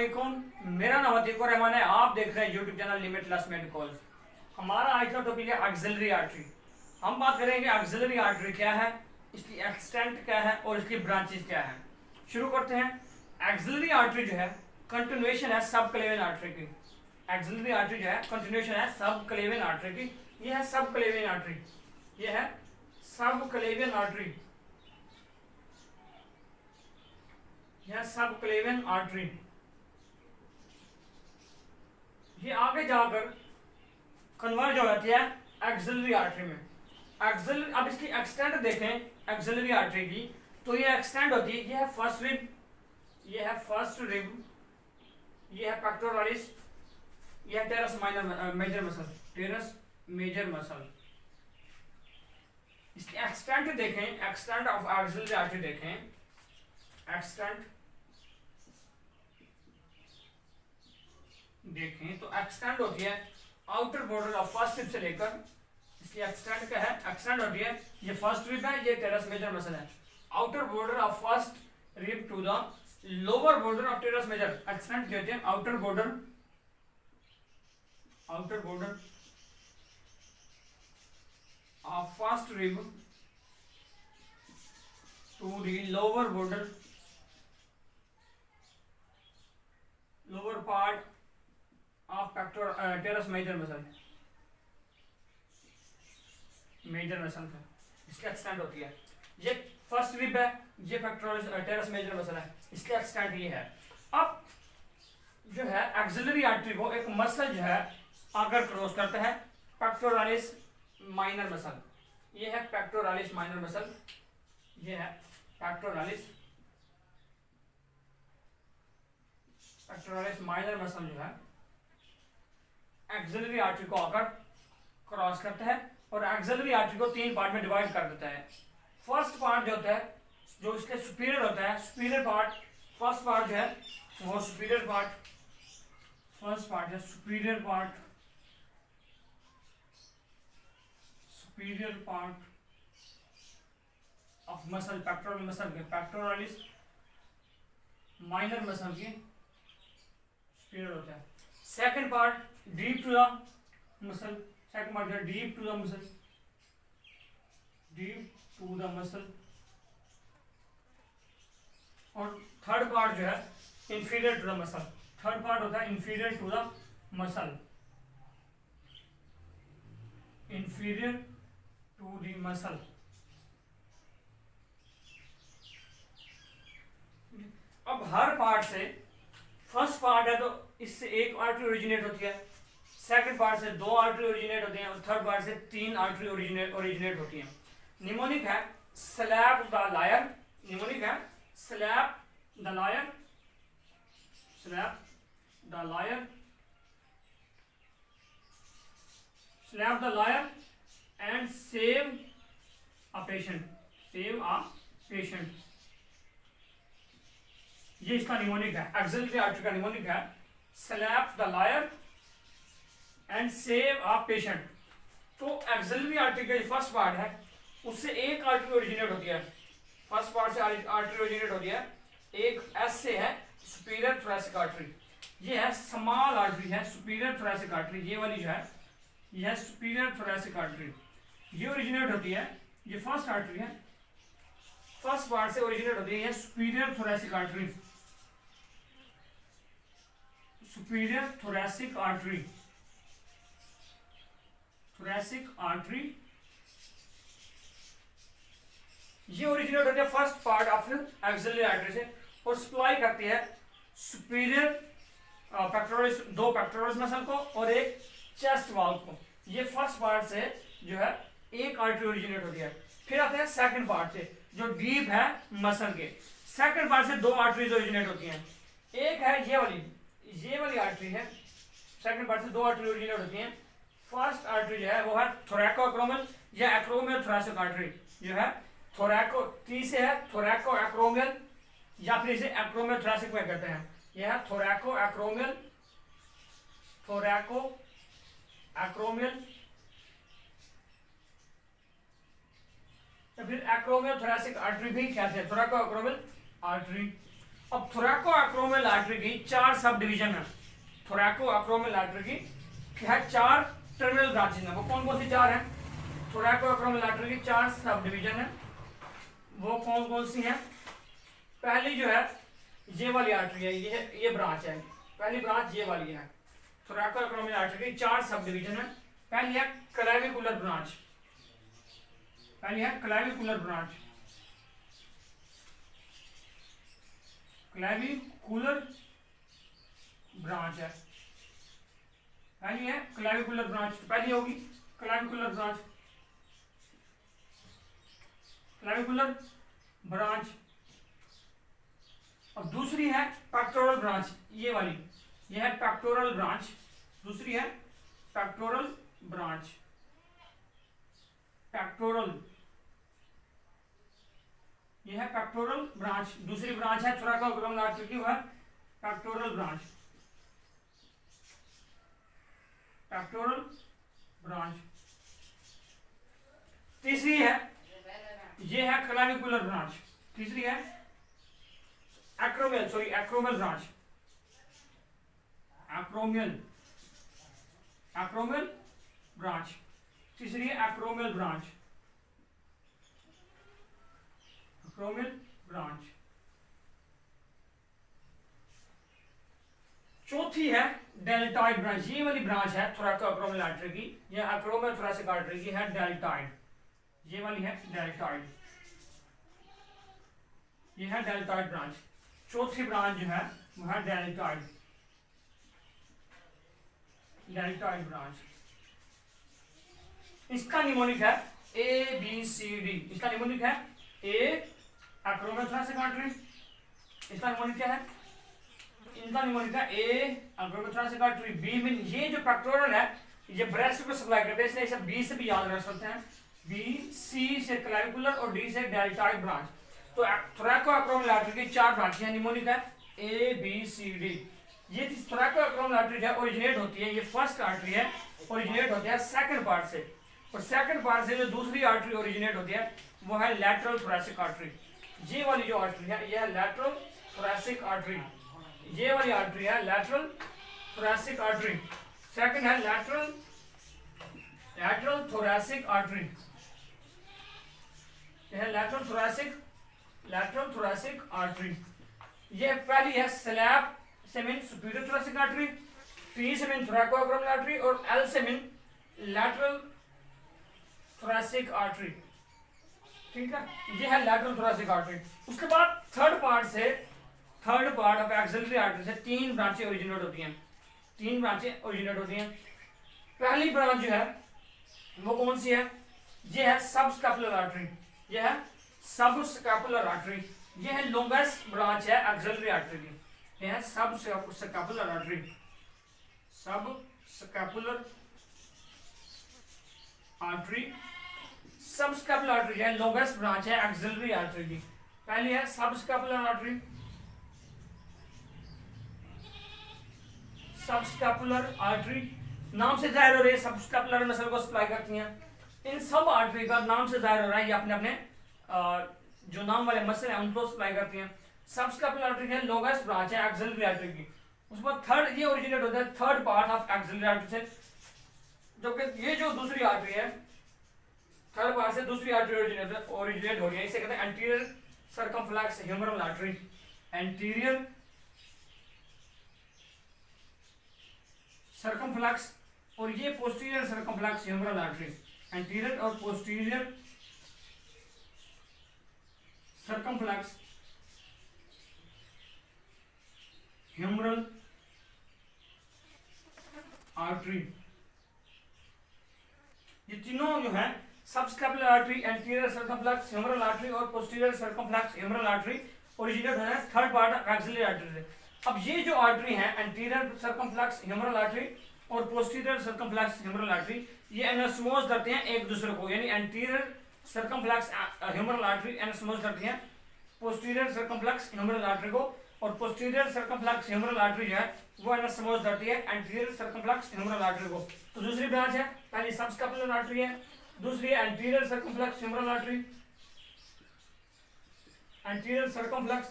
वालेकुम। मेरा नाम अतीकुर रहमान है। आप देख रहे हैं यूट्यूब चैनल लिमिटलेस मेडिकल। हमारा आज का टॉपिक है एक्सिलरी आर्टरी। हम बात करेंगे एक्सिलरी आर्टरी क्या है, इसकी एक्सटेंट क्या है और इसकी ब्रांचेस क्या है। शुरू करते हैं। एक्सिलरी आर्टरी जो है कंटिन्यूएशन है सब क्लेविन आर्टरी की। एक्सिलरी आर्टरी जो है कंटिन्यूएशन है सब क्लेविन आर्टरी की। यह है सब क्लेविन आर्टरी, यह है सब क्लेविन आर्टरी, यह सब क्लेविन आर्टरी। ये आगे जाकर कन्वर्ज हो जाती है एक्सिलरी आर्टरी में। एक्सिलरी, अब इसकी एक्सटेंट देखें एक्सिलरी आर्टरी की, तो ये एक्सटेंट होती है, ये है फर्स्ट रिब, ये है फर्स्ट रिब, ये है पेक्टोरलिस, ये है teres minor major muscle, teres major muscle. इसकी एक्सटेंट देखें, एक्सटेंट ऑफ एक्सिलरी आर्टरी देखें, एक्सटेंट देखें तो एक्सटेंड होती है outer border of first rib से लेकर, इसकी एक्सटेंड क्या है, एक्सटेंड होती है, ये फर्स्ट रिब है, ये टेरस मेजर मसल है, outer border of first rib to the lower border of teres major. Extend कहते हैं outer border, outer border of first rib to the lower border, lower part of teres major muscle, major muscle है, इसकी extent होती है। ये first rib है, ये pectoralis terrace major muscle है, इसकी एक्सटेंट ये है। अब जो है एक्सिलरी आर्टरी को एक मसल जो है आकर क्रॉस करता है पेक्टोरलिस माइनर मसल, ये है पेक्टोरलिस माइनर मसल, ये है पेक्टोरलिस माइनर मसल जो है एक्सिलरी आर्टरी को आकर क्रॉस करता है और एक्सिलरी आर्टरी को तीन पार्ट में डिवाइड कर देता है। फर्स्ट पार्ट जो होता है, जो इसके सुपीरियर होता है, सुपीरियर पार्ट, फर्स्ट पार्ट जो है वो सुपीरियर पार्ट, फर्स्ट पार्ट है superior part, superior part of muscle, pectoral muscle के, पेक्टोरलिस माइनर मसल के सुपीरियर होता है। Second part deep to the muscle, second part है deep to the muscle, deep to the muscle. और third part जो है inferior to the muscle, third part होता है inferior to the muscle, inferior to the muscle. अब हर part से, first part है तो इससे एक आर्टरी ओरिजिनेट होती है, सेकंड पार्ट से दो आर्टरी ओरिजिनेट होती हैं और थर्ड पार्ट से तीन आर्टरी ओरिजिनेट होती हैं। निमोनिक है स्लैब द लायर, निमोनिक है slab the liar, slab the liar, slab the liar and save a patient, save a patient. ये इसका निमोनिक है, एक्सिलरी आर्टरी का निमोनिक है slap the liar and save a patient. तो axillary artery का जो first part है उससे एक आर्टरी ओरिजिनेट होती है, फर्स्ट पार्ट से आर्टरी ओरिजिनेट होती है, एक एस से है सुपीरियर थोरैसिक आर्टरी, ये है स्मॉल आर्टरी है सुपीरियर थोरैसिक आर्टरी, ये वाली जो है ये है सुपीरियर थोरैसिक आर्टरी, ये ओरिजिनेट होती है, ये फर्स्ट आर्टरी है, फर्स्ट पार्ट से ओरिजिनेट होती है, ये superior thoracic artery, superior thoracic artery, thoracic artery. ये ओरिजिनेट होती है first part of axillary artery से और सप्लाई करती है सुपीरियर पेक्टोरलिस, दो पेक्टोरलिस मसल को और एक चेस्ट वॉल को। ये फर्स्ट पार्ट से जो है एक आर्टरी ओरिजिनेट होती है। फिर आते हैं सेकंड पार्ट से जो डीप है मसल के, सेकंड पार्ट से दो आर्टरीज ओरिजिनेट होती हैं, एक है ये वाली आर्टरी है, सेकंड पार्ट से दो आर्टरी ओरिजिनेट होती हैं। फर्स्ट आर्टरी जो है वो है थोरैको एक्रोमियल या एक्रोमियल थोरैसिक आर्टरी, जो है थोरैको, टी से है थोरैको एक्रोमियल या फिर इसे एक्रोमियल थोरैसिक में कहते हैं, यह है थोरैको एक्रोमियल, थोरैको एक्रोमियल या फिर एक्रोमियल थोरैसिक आर्टरी भी कहते हैं, थोरैको एक्रोमियल आर्टरी। अब थोरैको-एक्रोमियल आर्टरी की 4 सब डिवीजन है। थोरैको-एक्रोमियल आर्टरी की क्या है, 4 टर्मिनल ब्रांचेस हैं। वो कौन कौन सी 4 हैं? थोरैको-एक्रोमियल आर्टरी की 4 सब डिवीजन है। वो कौन कौन सी हैं? पहली जो है ये वाली आर्टरी है, ये ब्रांच है। पहली ब्रांच ये वाली है। थोरैको-एक्रोमियल आर्टरी की 4 सब डिवीजन है। पहली है क्लेविकुलर ब्रांच। पहली है क्लेविकुलर ब्रांच। क्लेविकुलर ब्रांच है, पहली है क्लेविकुलर ब्रांच। पहली होगी क्लेविकुलर ब्रांच, क्लेविकुलर ब्रांच। अब दूसरी है पेक्टोरल ब्रांच, ये वाली, ये है पेक्टोरल ब्रांच। दूसरी है पेक्टोरल ब्रांच, पेक्टोरल, ये है पेक्टोरल ब्रांच। दूसरी ब्रांच है थोरैको-एक्रोमियल आर्टरी की, वो है पेक्टोरल ब्रांच, पेक्टोरल ब्रांच। तीसरी है, ये है क्लेविकुलर ब्रांच। तीसरी है एक्रोमियल ब्रांच, एक्रोमियल ब्रांच। तीसरी है एक्रोमियल ब्रांच, एक्रोमियल ब्रांच। चौथी है डेल्टॉइड ब्रांच। ये वाली ब्रांच है थोरैको-एक्रोमियल आर्टरी की, ये एक्रोमियल थोरैसिक आर्टरी की है डेल्टॉइड। ये वाली है डेल्टॉइड, ये है डेल्टॉइड ब्रांच। चौथी ब्रांच जो है वो है डेल्टॉइड, डेल्टॉइड ब्रांच। इसका निमोनिक है ABCD। इसका निमोनिक है A एक्रोमियल थोरैसिक आर्टरी। इसका निमोनिक क्या है? इनका निमोनिक है A acromial thoracic artery. B में ये जो पेक्टोरल है ये ब्रेस्ट को सप्लाई करते हैं, इसलिए इसे B से भी याद रख सकते हैं। B, C से क्लेविकुलर और D से डेल्टॉइड ब्रांच। तो थोरैको-एक्रोमियल आर्टरी की 4 ब्रांच है। निमोनिक है ABCD। ये थोरैको-एक्रोमियल आर्टरी जो है ओरिजिनेट होती है, ये फर्स्ट आर्टरी है, ओरिजिनेट होती है सेकंड पार्ट से। और सेकंड पार्ट से जो दूसरी आर्टरी ओरिजिनेट होती है वो है लैटरल थोरैसिक आर्टरी। ये वाली जो आर्टरी है ये है लैटरल थोरैसिक आर्टरी। ये वाली आर्टरी है लैटरल थोरैसिक आर्टरी। सेकंड है लैटरल थोरैसिक आर्टरी। यह है लैटरल थोरैसिक आर्टरी। ये पहली है स्लैब से mean superior thoracic artery, T से मीन थोरैको-एक्रोमियल आर्टरी और L से मीन लैटरल थोरैसिक आर्टरी। ठीक है, ये है लैटरल थोरैसिक आर्टरी। उसके बाद third part of axillary artery से 3 ब्रांचें ओरिजिनेट होती हैं। 3 ब्रांचें ओरिजिनेट होती हैं। पहली ब्रांच जो है वो कौन सी है? ये है सबस्कैपुलर आर्टरी। ये है सबस्कैपुलर आर्टरी। ये है लॉन्गेस्ट ब्रांच है एक्सिलरी आर्टरी की। ये है subscapular artery, subscapular artery. Subscapular artery है लॉन्गेस्ट ब्रांच है एक्सिलरी आर्टरी की। पहली है सबस्कैपुलर आर्टरी, सबस्कैपुलर आर्टरी नाम से जाहिर हो रही है सबस्कैपुलर मसल को सप्लाई करती हैं। इन सब आर्टरी का नाम से जाहिर हो रहा है ये अपने अपने जो नाम वाले मसल हैं उनको सप्लाई करती हैं। सबस्कैपुलर आर्टरी है लॉन्गेस्ट ब्रांच है एक्सिलरी आर्टरी की। उसके बाद थर्ड ये ओरिजिनेट होता है third part of axillary artery से, जो कि ये जो दूसरी आर्टरी है थर्ड पार्ट से दूसरी आर्टरी ओरिजिनेट हो रही है। इसे कहते हैं anterior circumflex humeral artery. Anterior circumflex और ये posterior circumflex humeral artery. Anterior और पोस्टीरियर सर्कमफ्लेक्स ह्यूमरल आर्टरी। ये तीनों जो है subscapular artery, anterior circumflex humeral artery और posterior circumflex humeral artery originate है third part of axillary artery से। अब ये जो आर्टरी है एंटीरियर सर्कमफ्लेक्स ह्यूमरल आर्टरी और पोस्टीरियर सर्कमफ्लेक्स ह्यूमरल आर्टरी, ये एनास्मोज करते हैं एक दूसरे को, यानी एंटीरियर सर्कमफ्लेक्स ह्यूमरल आर्टरी एनास्मोज करती है पोस्टीरियर सर्कमफ्लेक्स ह्यूमरल आर्टरी को, और पोस्टीरियर सर्कमफ्लेक्स ह्यूमरल आर्टरी जो है वो एनास्मोज करती है एंटीरियर सर्कमफ्लेक्स ह्यूमरल आर्टरी को। तो दूसरी ब्रांच है, पहली सबस्कैपुलर आर्टरी है, दूसरी है anterior circumflex humeral artery, anterior circumflex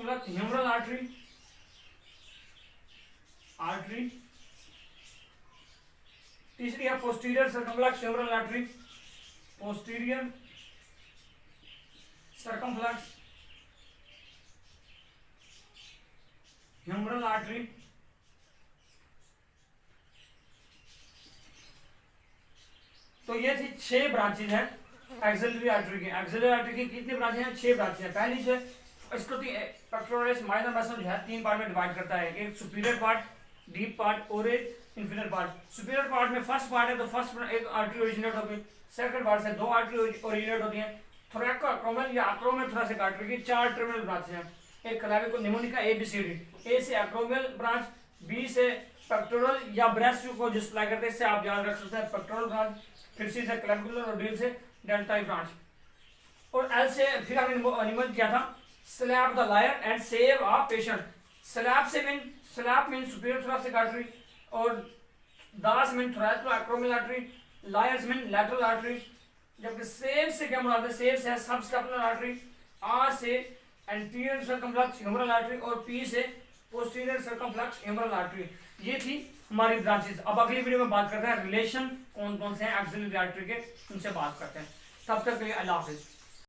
circumflex humeral artery, तीसरी है posterior circumflex humeral artery, posterior circumflex humeral artery. तो ये थी 6 ब्रांचेज हैं एक्सिलरी आर्टरी की। एक्सिलरी आर्टरी की कितनी ब्रांचेज हैं? 6 ब्रांचेज हैं। पहली से इसको पेक्टोरलिस माइनर मसल जो है 3 पार्ट में डिवाइड करता है, एक सुपीरियर पार्ट, डीप पार्ट और एक इंफीरियर पार्ट। सुपीरियर पार्ट में फर्स्ट पार्ट है तो फर्स्ट एक आर्टरी ओरिजिनेट होगी, सेकंड पार्ट से 2 आर्टरी ओरिजिनेट होती हैं। थोरैको एक्रोमियल या एक्रोमियोथोरैसिक आर्टरी की 4 टर्मिनल ब्रांचेज हैं, एक क्लेविको निमोनिका ABCD। ए से एक्रोमियल ब्रांच, बी से पेक्टोरल या ब्रेस्ट को जो सप्लाई करते हैं, इससे आप याद रख सकते हैं पेक्टोरल ब्रांच, फिर सी से क्लेविकुलर और डी से डेल्टाई ब्रांच। और एल से फिर हमने निमोन किया था slap the liar and save a patient. Slap mean superior thoracic artery और दास mean thoraco acromial artery, liars mean lateral artery. जबकि सेव से क्या मुराद है? सेव से सबस्कैपुलर आर्टरी, आर से एंटीरियर सर्कमफ्लेक्स ह्यूमरल आर्टरी और पी से पोस्टीरियर सर्कमफ्लेक्स ह्यूमरल आर्टरी। ये थी हमारी ब्रांचेस। अब अगली वीडियो में बात करते हैं रिलेशन कौन कौन से हैं एक्सिलरी आर्टरी के, उनसे बात करते हैं। तब तक के लिए अल्लाह हाफिज।